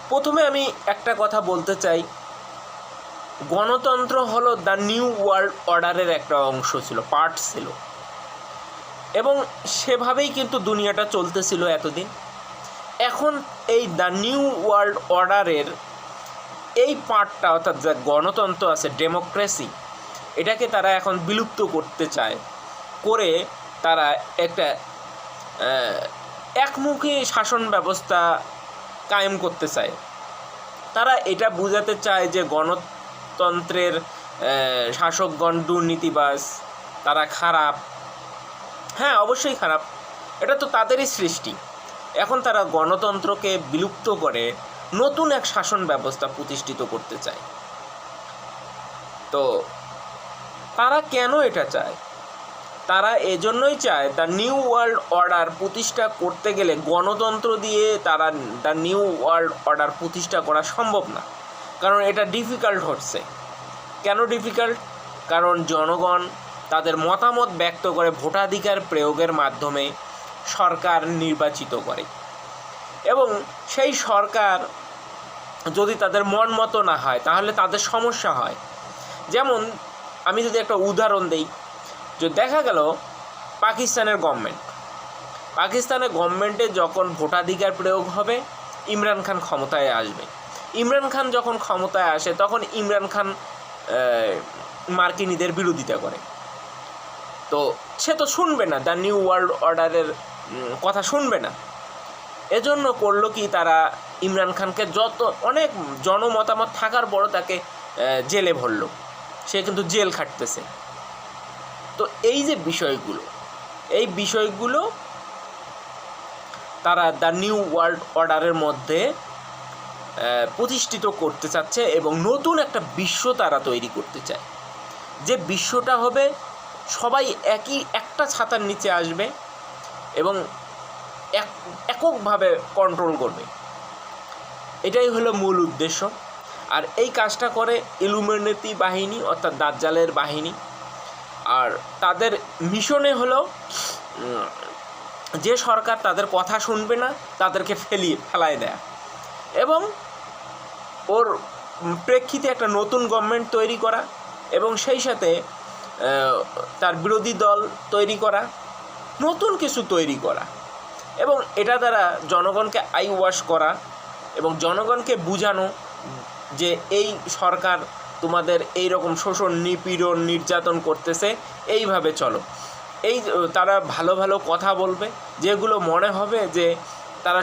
প্রথমে আমি একটা কথা বলতে চাই, গণতন্ত্র হলো দ্য নিউ ওয়ার্ল্ড অর্ডারের একটা অংশ ছিল, পার্ট ছিল, এবং সেভাবেই কিন্তু দুনিয়াটা চলতেছিল এতদিন। এখন এই দ্য নিউ ওয়ার্ল্ড অর্ডারের এই পার্টটা, অর্থাৎ যা গণতন্ত্র আছে, ডেমোক্রেসি, এটাকে তারা এখন বিলুপ্ত করতে চায়, করে তারা একটা একমুখী শাসন ব্যবস্থা কায়েম করতে চায়। তারা এটা বোঝাতে চায় যে গণতন্ত্রের শাসকগণ দুর্নীতিবাজ, তারা খারাপ। হ্যাঁ, অবশ্যই খারাপ, এটা তো তাদেরই সৃষ্টি। এখন তারা গণতন্ত্রকে বিলুপ্ত করে নতুন এক শাসন ব্যবস্থা প্রতিষ্ঠিত করতে চায়। তো তারা কেন এটা চায়? তারা এজন্যই চায় দ্য নিউ ওয়ার্ল্ড অর্ডার প্রতিষ্ঠা করতে গেলে গণতন্ত্র দিয়ে তারা দ্য নিউ ওয়ার্ল্ড অর্ডার প্রতিষ্ঠা করা সম্ভব না, কারণ এটা ডিফিকাল্ট হচ্ছে। কেন ডিফিকাল্ট? কারণ জনগণ তাদের মতামত ব্যক্ত করে ভোটাধিকার প্রয়োগের মাধ্যমে সরকার নির্বাচিত করে, এবং সেই সরকার যদি তাদের মন মতো না হয় তাহলে তাদের সমস্যা হয়। যেমন আমি যদি একটা উদাহরণ দিই, যে দেখা গেল পাকিস্তানের গভর্নমেন্টে যখন ভোটাধিকার প্রয়োগ হবে, ইমরান খান ক্ষমতায় আসবে। ইমরান খান যখন ক্ষমতায় আসে তখন ইমরান খান মার্কিনীদের বিরোধিতা করে। তো সে তো শুনবে না, দ্য নিউ ওয়ার্ল্ড অর্ডারের কথা শুনবে না। এজন্য করলো কি, তারা ইমরান খানকে অনেক জনমতামত থাকার পরও তাকে জেলে ভরল, সে কিন্তু জেল খাটতেছে। তো এই যে বিষয়গুলো তারা দ্য নিউ ওয়ার্ল্ড অর্ডারের মধ্যে প্রতিষ্ঠিত করতে চাচ্ছে, এবং নতুন একটা বিশ্ব তারা তৈরি করতে চায়, যে বিশ্বটা হবে সবাই একটা ছাতার নিচে আসবে এবং এককভাবে কন্ট্রোল করবে। এটাই হলো মূল উদ্দেশ্য। আর এই কাজটা করে ইলুমিনেটি বাহিনী, অর্থাৎ দাজ্জালের বাহিনী। আর তাদের মিশনে হলো যে সরকার তাদের কথা শুনবে না তাদেরকে ফেলায় দেয়া, এবং ওর প্রেক্ষিতে একটা নতুন গভর্নমেন্ট তৈরি করা, এবং সেই সাথে তার বিরোধী দল তৈরি করা, নতুন কিছু তৈরি করা, এবং এটা দ্বারা জনগণকে আই ওয়াশ করা এবং জনগণকে বোঝানো যে এই সরকার তোমাদের এই রকম শোষণ, নিপীড়ন, নির্যাতন করতেছে, এইভাবে চলো। তারা ভালো ভালো কথা বলবে, যেগুলো মনে হবে যে তারা